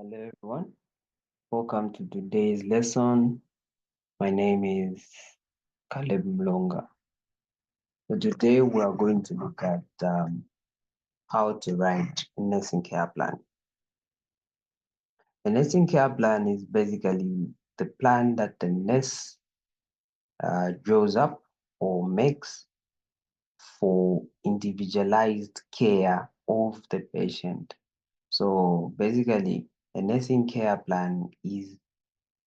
Hello everyone, welcome to today's lesson. My name is calebmulonga. So today we are going to look at how to write a nursing care plan. A nursing care plan is basically the plan that the nurse draws up or makes for individualized care of the patient. So basically, a nursing care plan is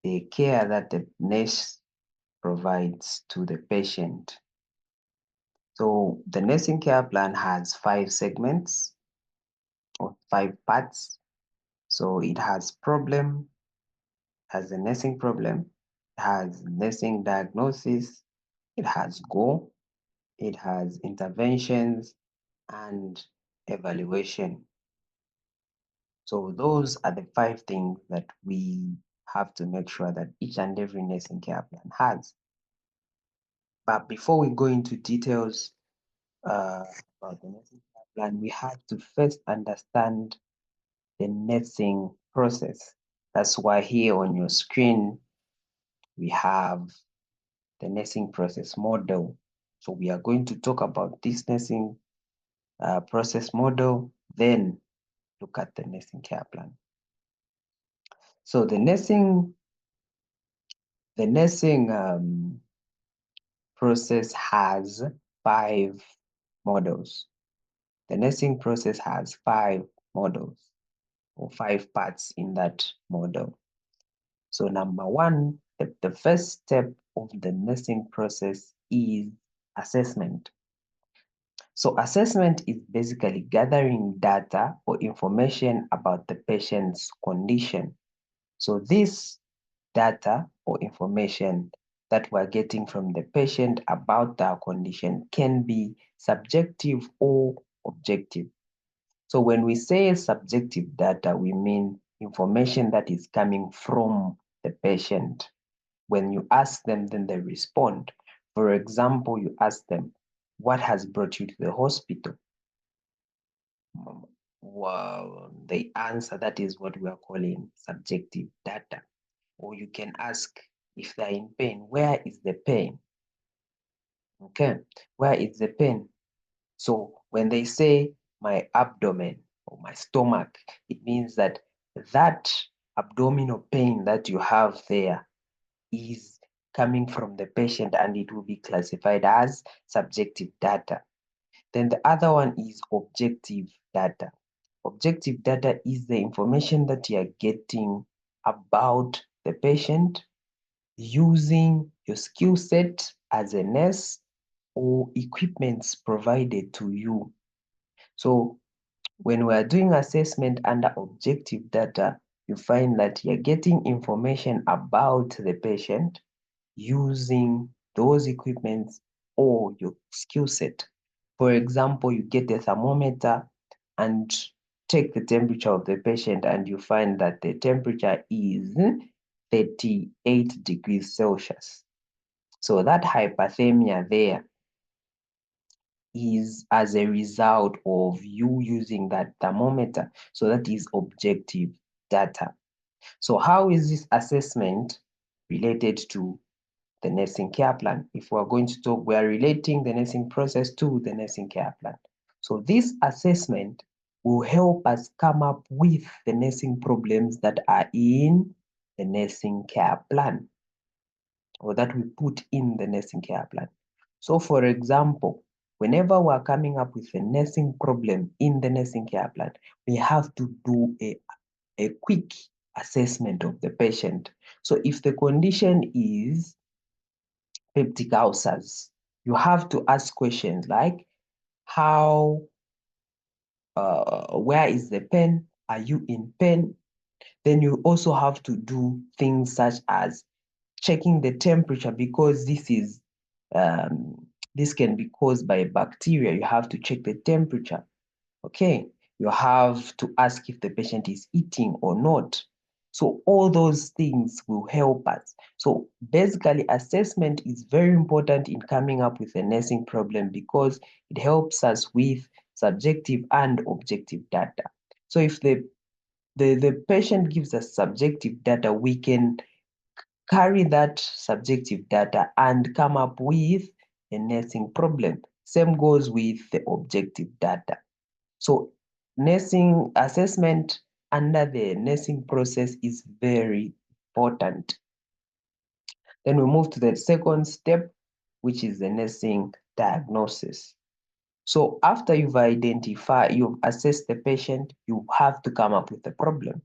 the care that the nurse provides to the patient. So the nursing care plan has 5 segments or 5 parts. So it has problem, has a nursing problem, it has nursing diagnosis, it has goal, it has interventions and evaluation. So those are the 5 things that we have to make sure that each and every nursing care plan has. But before we go into details, about the nursing plan, we have to first understand the nursing process. That's why here on your screen, we have the nursing process model. So we are going to talk about this nursing process model, then look at the nursing care plan. So the nursing process has 5 models. The nursing process has 5 models or 5 parts in that model. So number one, the first step of the nursing process is assessment. So assessment is basically gathering data or information about the patient's condition. So this data or information that we're getting from the patient about their condition can be subjective or objective. So when we say subjective data, we mean information that is coming from the patient. When you ask them, then they respond. For example, you ask them, what has brought you to the hospital? Well, they answer, that is what we are calling subjective data. Or you can ask, if they're in pain, where is the pain? Okay, where is the pain? So when they say my abdomen or my stomach, it means that that abdominal pain that you have there is coming from the patient and it will be classified as subjective data. Then the other one is objective data. Objective data is the information that you are getting about the patient using your skill set as a nurse or equipments provided to you. So when we are doing assessment under objective data, you find that you're getting information about the patient using those equipments or your skill set. For example, you get a thermometer and take the temperature of the patient and you find that the temperature is 38 degrees Celsius. So that hyperthermia there is as a result of you using that thermometer. So that is objective data. So how is this assessment related to the nursing care plan? If we're going to talk, we are relating the nursing process to the nursing care plan. So this assessment will help us come up with the nursing problems that are in the nursing care plan or that we put in the nursing care plan. So for example, whenever we're coming up with a nursing problem in the nursing care plan, we have to do a quick assessment of the patient. So if the condition is peptic ulcers, you have to ask questions like where is the pain? Are you in pain? Then you also have to do things such as checking the temperature because this can be caused by a bacteria. You have to check the temperature. Okay, you have to ask if the patient is eating or not. So all those things will help us. So basically, assessment is very important in coming up with a nursing problem because it helps us with subjective and objective data. So if the the patient gives us subjective data, we can carry that subjective data and come up with a nursing problem. Same goes with the objective data. So nursing assessment under the nursing process is very important. Then we move to the second step, which is the nursing diagnosis. So after you've assessed the patient, you have to come up with a problem.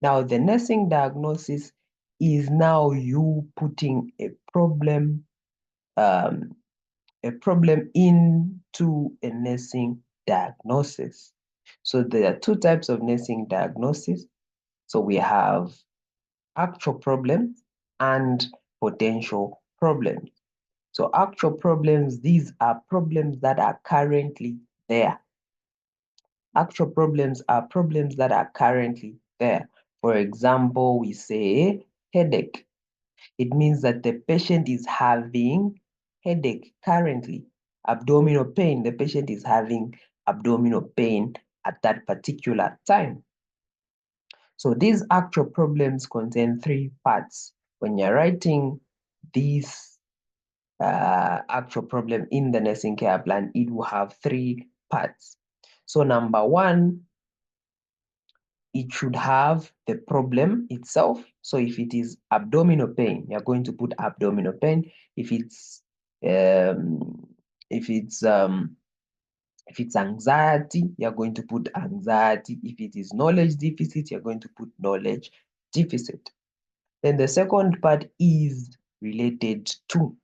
Now, the nursing diagnosis is now you putting um, a problem into a nursing diagnosis. So there are two types of nursing diagnosis. So we have actual problems and potential problems. So actual problems, these are problems that are currently there. Actual problems are problems that are currently there. For example, we say headache. It means that the patient is having headache currently. Abdominal pain, the patient is having abdominal pain at that particular time. So these actual problems contain three parts. When you're writing these actual problem in the nursing care plan, it will have three parts. So number one, it should have the problem itself. So if it is abdominal pain, you're going to put abdominal pain. If it's um, if it's um, if it's anxiety, you're going to put anxiety. If it is knowledge deficit, you're going to put knowledge deficit. Then the second part is related to.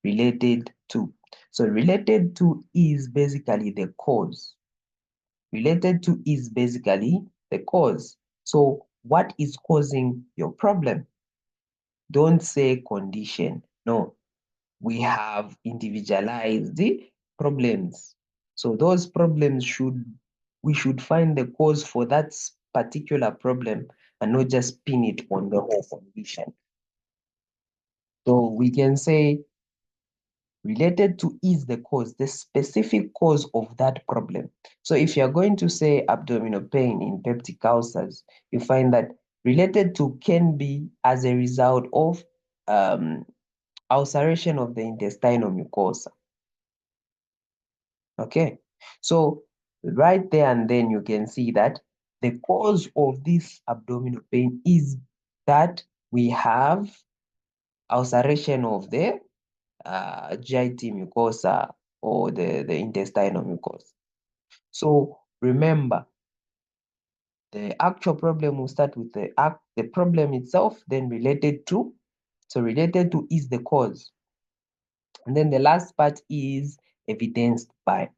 Related to. So related to is basically the cause. Related to is basically the cause. So what is causing your problem? Don't say condition. No, we have individualized the problems. So those problems we should find the cause for that particular problem and not just pin it on the whole condition. So we can say related to is the cause, the specific cause of that problem. So if you're going to say abdominal pain in peptic ulcers, you find that related to can be as a result of ulceration of the intestinal mucosa. Okay, so right there and then you can see that the cause of this abdominal pain is that we have ulceration of the GIT mucosa or the intestinal mucosa. So remember, the actual problem will start with the problem itself, then related to. So related to is the cause. And then the last part is evidenced by.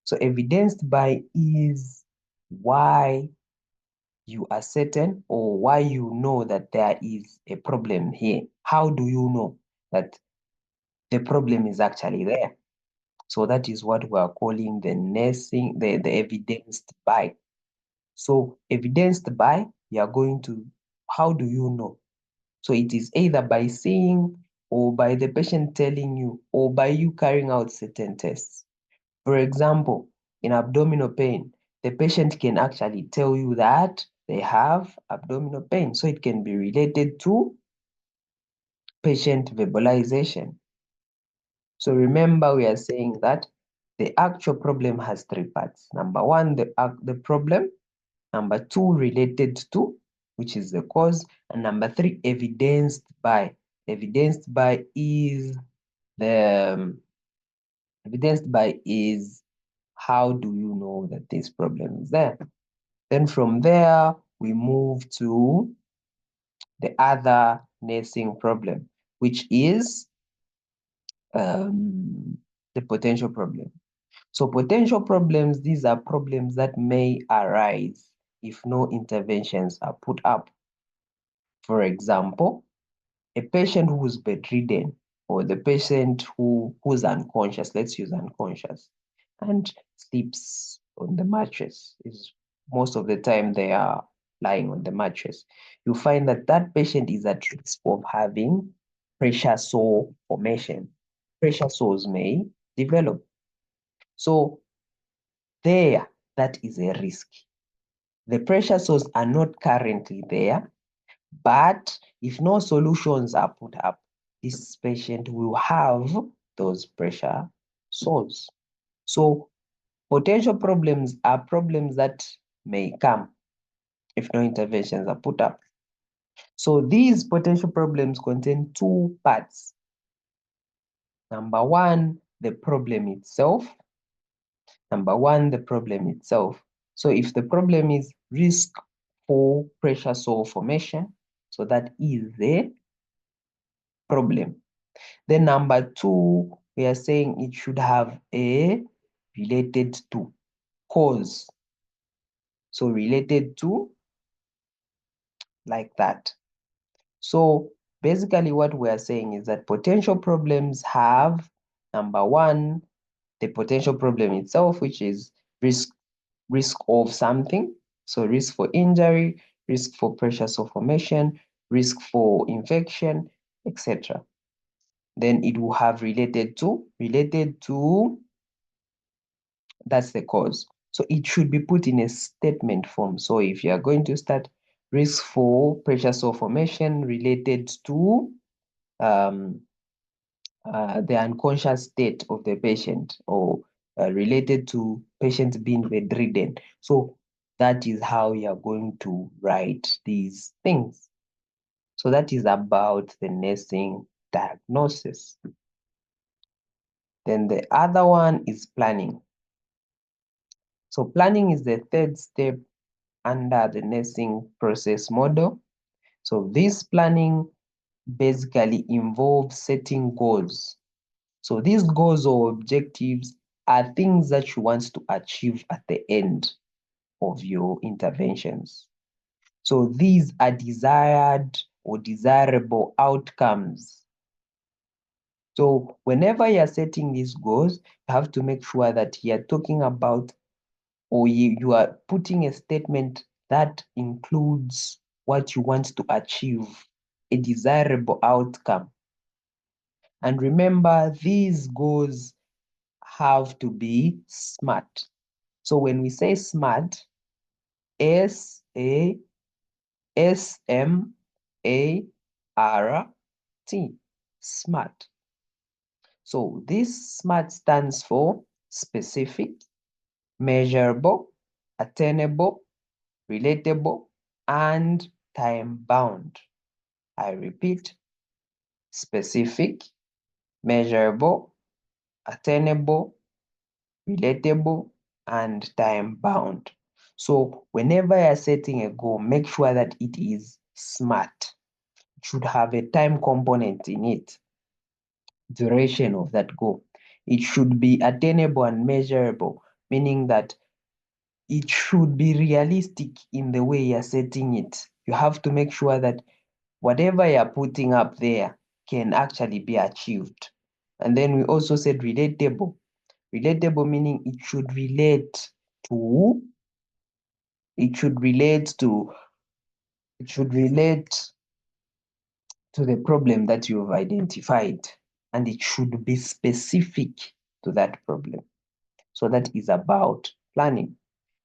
So evidenced by is why you are certain or why you know that there is a problem here. How do you know that the problem is actually there? So that is what we are calling the nursing, the evidenced by. So evidenced by, you are going to, how do you know? So it is either by seeing or by the patient telling you or by you carrying out certain tests. For example, in abdominal pain, the patient can actually tell you that they have abdominal pain. So it can be related to patient verbalization. So remember, we are saying that the actual problem has three parts. Number one, the problem. Number two, related to, which is the cause. And number three, evidenced by. Evidenced by is the evidenced by is how do you know that this problem is there? Then from there, we move to the other nursing problem, which is the potential problem. So potential problems, these are problems that may arise if no interventions are put up. For example, a patient who's bedridden or the patient who's unconscious, let's use unconscious, and sleeps on the mattress, is most of the time they are lying on the mattress. You find that that patient is at risk of having pressure sore formation. Pressure sores may develop. So there, that is a risk. The pressure sores are not currently there, but if no solutions are put up, this patient will have those pressure sores. So potential problems are problems that may come if no interventions are put up. So these potential problems contain two parts. Number one, the problem itself. So if the problem is risk for pressure sore formation, so that is the problem. Then number two, we are saying it should have a related to cause. So related to, like that. So basically what we are saying is that potential problems have, number one, the potential problem itself, which is risk of something. So risk for injury, risk for pressure sore formation, risk for infection, etc. Then it will have related to, that's the cause. So it should be put in a statement form. So if you are going to start risk for pressure sore formation related to the unconscious state of the patient, or related to patient being bedridden. So that is how you are going to write these things. So that is about the nursing diagnosis. Then the other one is planning. So planning is the third step under the nursing process model. So this planning basically involves setting goals. So these goals or objectives are things that you want to achieve at the end of your interventions. So these are desired or desirable outcomes. So whenever you're setting these goals, you have to make sure that you're talking about, or you are putting a statement that includes what you want to achieve, a desirable outcome. And remember, these goals have to be SMART. So when we say SMART, SASMART, SMART. So this SMART stands for specific, measurable, attainable, relatable, and time-bound. I repeat, specific, measurable, attainable, relatable, and time-bound. So whenever you're setting a goal, make sure that it is SMART. It should have a time component in it, duration of that goal. It should be attainable and measurable, meaning that it should be realistic in the way you're setting it. You have to make sure that whatever you're putting up there can actually be achieved. And then we also said relatable. Relatable meaning it should relate to, it should relate to, it should relate to the problem that you've identified, and it should be specific to that problem. So that is about planning.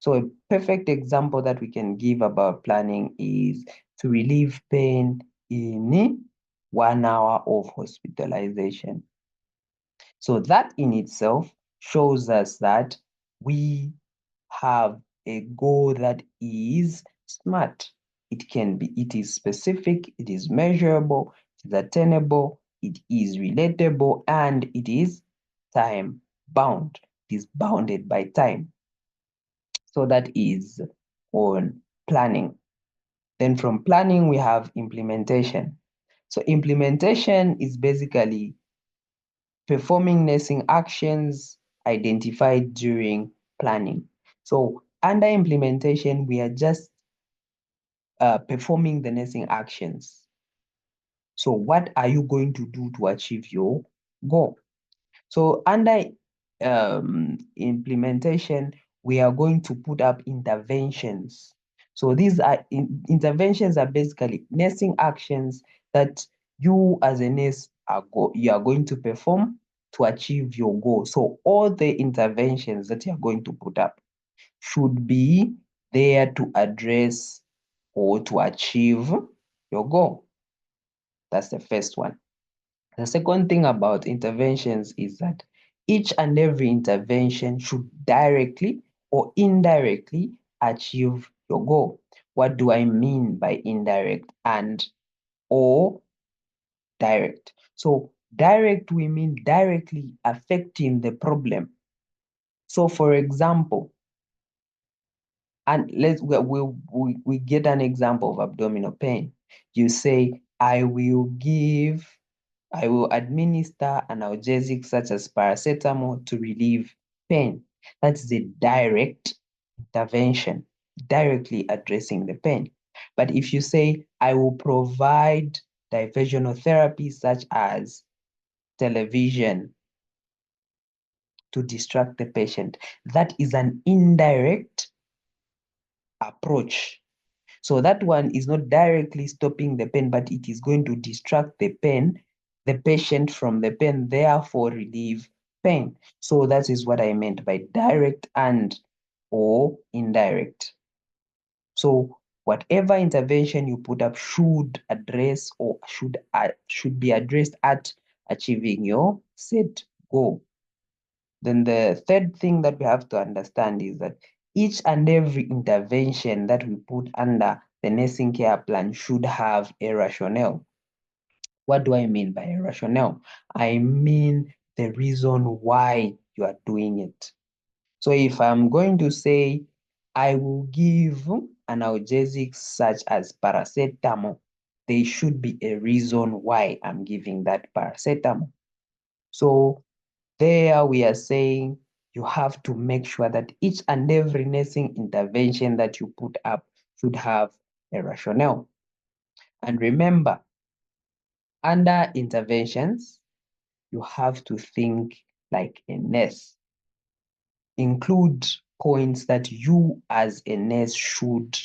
So a perfect example that we can give about planning is to relieve pain in 1 hour of hospitalization. So that in itself shows us that we have a goal that is SMART. It is specific, it is measurable, it is attainable, it is relatable, and it is time bound. It is bounded by time. So that is on planning. Then from planning, we have implementation. So implementation is basically performing nursing actions identified during planning. So under implementation, we are just performing the nursing actions. So what are you going to do to achieve your goal? So under implementation, we are going to put up interventions. So these are interventions are basically nursing actions that you as a nurse you are going to perform to achieve your goal. So all the interventions that you are going to put up should be there to address or to achieve your goal. That's the first one. The second thing about interventions is that each and every intervention should directly or indirectly achieve your goal. What do I mean by indirect and or direct? So direct, we mean directly affecting the problem. So for example, and we get an example of abdominal pain. You say, I will administer analgesic such as paracetamol to relieve pain. That's the direct intervention, directly addressing the pain. But if you say, I will provide diversional therapy such as television to distract the patient, that is an indirect approach. So that one is not directly stopping the pain, but it is going to distract the patient from the pain, therefore relieve pain. So that is what I meant by direct and or indirect. So whatever intervention you put up should address or should be addressed at achieving your set goal. Then the third thing that we have to understand is that each and every intervention that we put under the nursing care plan should have a rationale. What do I mean by a rationale? I mean the reason why you are doing it. So if I'm going to say, I will give analgesics such as paracetamol, there should be a reason why I'm giving that paracetamol. So there we are saying you have to make sure that each and every nursing intervention that you put up should have a rationale. And remember, under interventions, you have to think like a nurse. Include points that you as a nurse should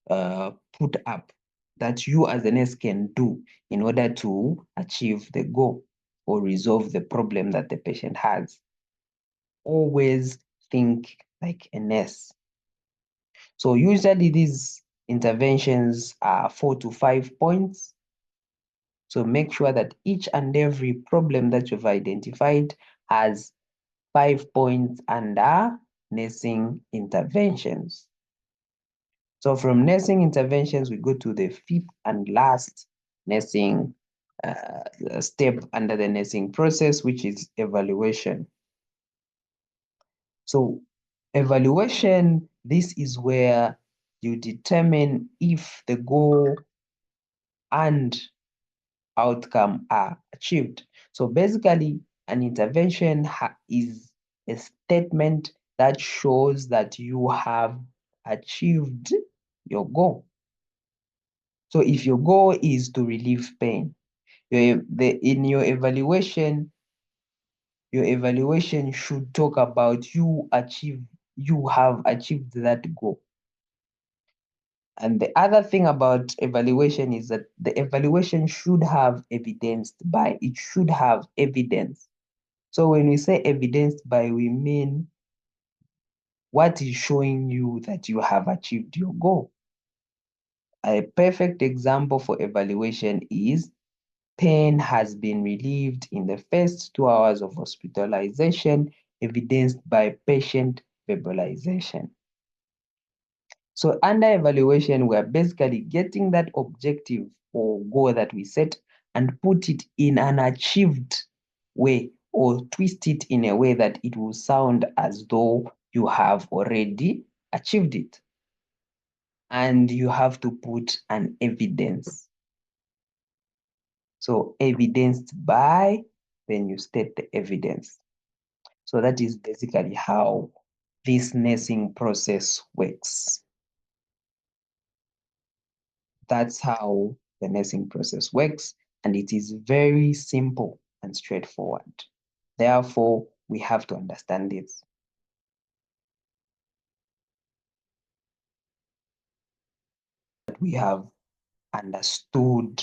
put up, that you as a nurse can do in order to achieve the goal or resolve the problem that the patient has. Always think like a nurse. So usually these interventions are 4 to 5 points. So make sure that each and every problem that you've identified has 5 points under nursing interventions. So from nursing interventions, we go to the fifth and last nursing step under the nursing process, which is evaluation. So evaluation, this is where you determine if the goal and outcome are achieved. So basically, an intervention is a statement that shows that you have achieved your goal. So if your goal is to relieve pain, in your evaluation should talk about you have achieved that goal. And the other thing about evaluation is that the evaluation should have evidenced by, it should have evidence. So when we say evidenced by, we mean what is showing you that you have achieved your goal. A perfect example for evaluation is pain has been relieved in the first 2 hours of hospitalization, evidenced by patient verbalization. So under evaluation, we're basically getting that objective or goal that we set and put it in an achieved way, or twist it in a way that it will sound as though you have already achieved it. And you have to put an evidence. So evidenced by, then you state the evidence. So that is basically how this nursing process works. That's how the nursing process works, and it is very simple and straightforward. Therefore, we have to understand it. We have understood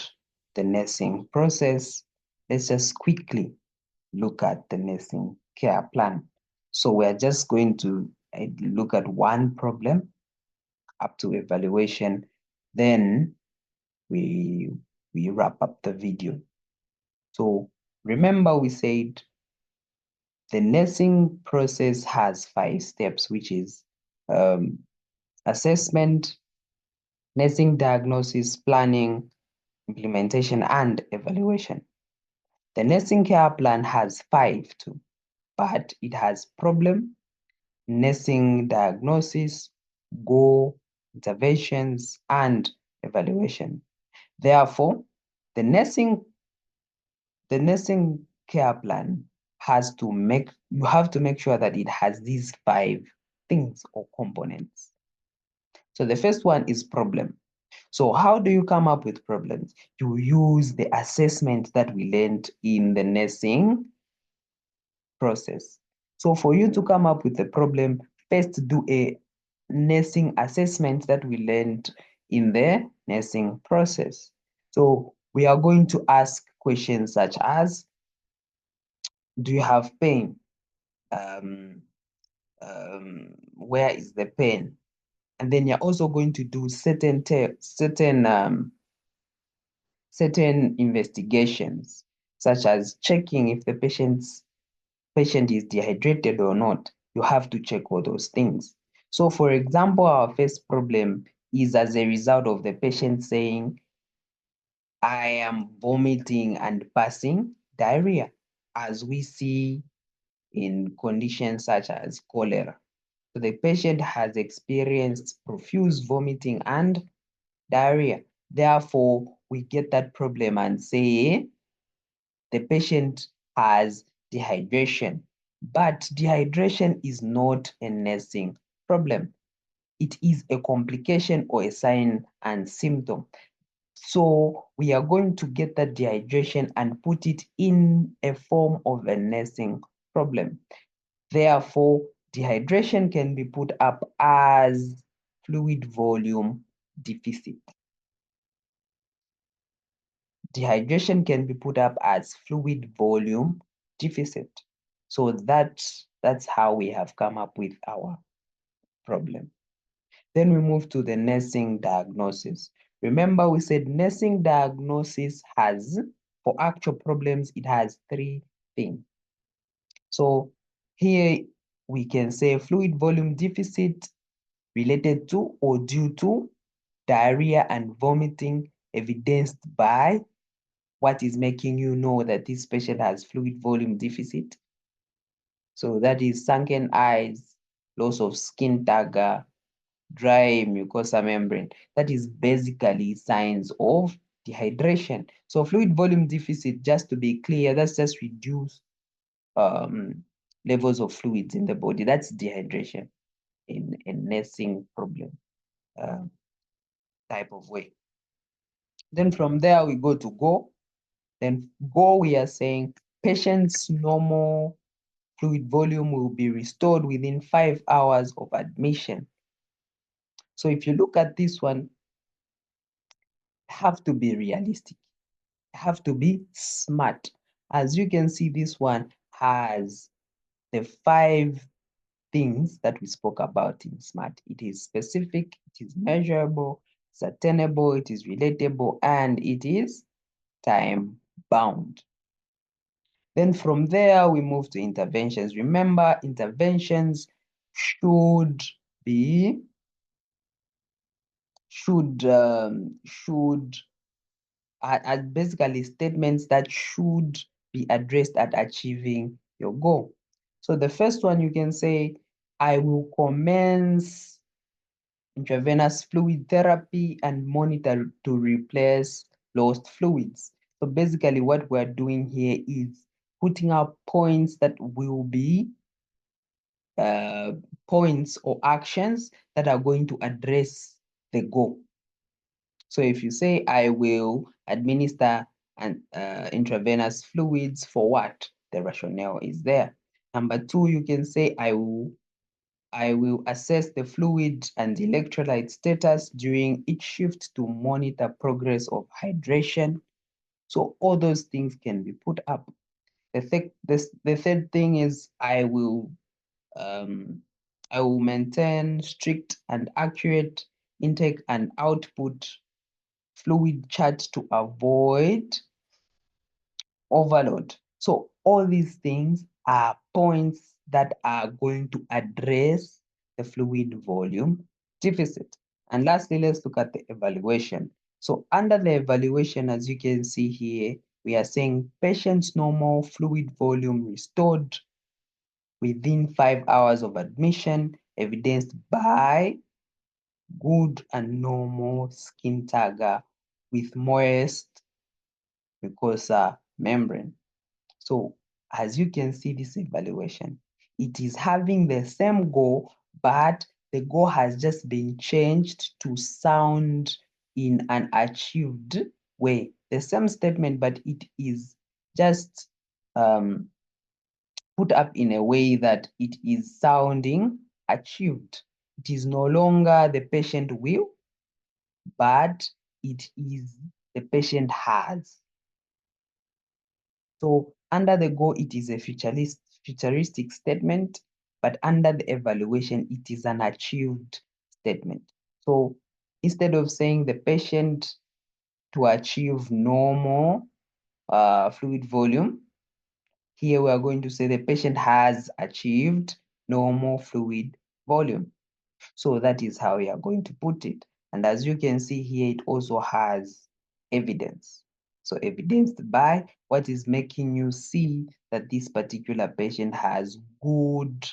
the nursing process. Let's just quickly look at the nursing care plan. So we're just going to look at one problem up to evaluation, then we wrap up the video. So remember we said the nursing process has 5 steps, which is assessment, nursing diagnosis, planning, implementation, and evaluation. The nursing care plan has 5 too, but it has problem, nursing diagnosis, goal, interventions, and evaluation. Therefore, the nursing care plan you have to make sure that it has these 5 things or components. So the first one is problem. So how do you come up with problems? You use the assessment that we learned in the nursing process. So for you to come up with a problem, first do a nursing assessment that we learned in the nursing process. So we are going to ask questions such as, do you have pain? Where is the pain? And then you're also going to do certain investigations, such as checking if the patient is dehydrated or not. You have to check all those things. So for example, our first problem is as a result of the patient saying, I am vomiting and passing diarrhea, as we see in conditions such as cholera. So the patient has experienced profuse vomiting and diarrhea. Therefore, we get that problem and say the patient has dehydration. But dehydration is not a nursing problem. It is a complication or a sign and symptom. So we are going to get that dehydration and put it in a form of a nursing problem. Therefore, dehydration can be put up as fluid volume deficit. Dehydration can be put up as fluid volume deficit. So that's how we have come up with our problem. Then we move to the nursing diagnosis. Remember, we said nursing diagnosis has, for actual problems, it has 3 things. So here we can say fluid volume deficit related to or due to diarrhea and vomiting evidenced by what is making you know that this patient has fluid volume deficit. So that is sunken eyes, loss of skin turgor, dry mucosa membrane. That is basically signs of dehydration. So fluid volume deficit, just to be clear, that's just reduced levels of fluids in the body. That's dehydration in a nursing problem type of way. Then from there we go to go. Then go, we are saying patient's normal fluid volume will be restored within 5 hours of admission. So if you look at this one, have to be realistic, have to be smart. As you can see, this one has the 5 things that we spoke about in SMART. It is specific, it is measurable, it's attainable, it is relatable, and it is time bound. Then from there, we move to interventions. Remember, interventions should be, are basically statements that should be addressed at achieving your goal. So the first one, you can say, I will commence intravenous fluid therapy and monitor to replace lost fluids. So basically what we're doing here is putting up points that will be points or actions that are going to address the goal. So if you say, I will administer an intravenous fluids for what? The rationale is there. Number 2, you can say, I will assess the fluid and electrolyte status during each shift to monitor progress of hydration. So all those things can be put up. The third thing is I will maintain strict and accurate intake and output fluid chart to avoid overload. So all these things are points that are going to address the fluid volume deficit. And lastly, let's look at the evaluation. So under the evaluation, as you can see here, we are saying patient's normal fluid volume restored within 5 hours of admission, evidenced by good and normal skin tagger with moist mucosa membrane. So as you can see this evaluation, it is having the same goal, but the goal has just been changed to sound in an achieved way. The same statement, but it is just put up in a way that it is sounding achieved. It is no longer the patient will, but it is the patient has. So under the goal, it is a futuristic statement, but under the evaluation, it is an achieved statement. So instead of saying the patient to achieve normal fluid volume, here we are going to say the patient has achieved normal fluid volume. So that is how we are going to put it. And as you can see here, it also has evidence. So evidenced by what is making you see that this particular patient has good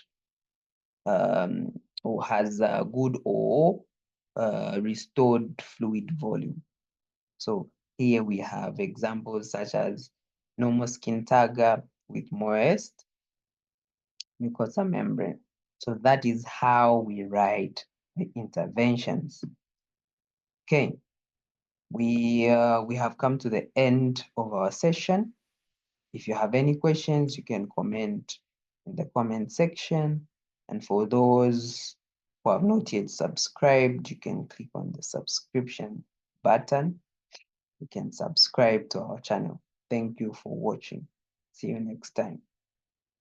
or restored fluid volume. So here we have examples such as normal skin tagger with moist mucosa membrane. So that is how we write the interventions. Okay, we have come to the end of our session. If you have any questions, you can comment in the comment section. And for those who have not yet subscribed, you can click on the subscription button. You can subscribe to our channel. Thank you for watching. See you next time.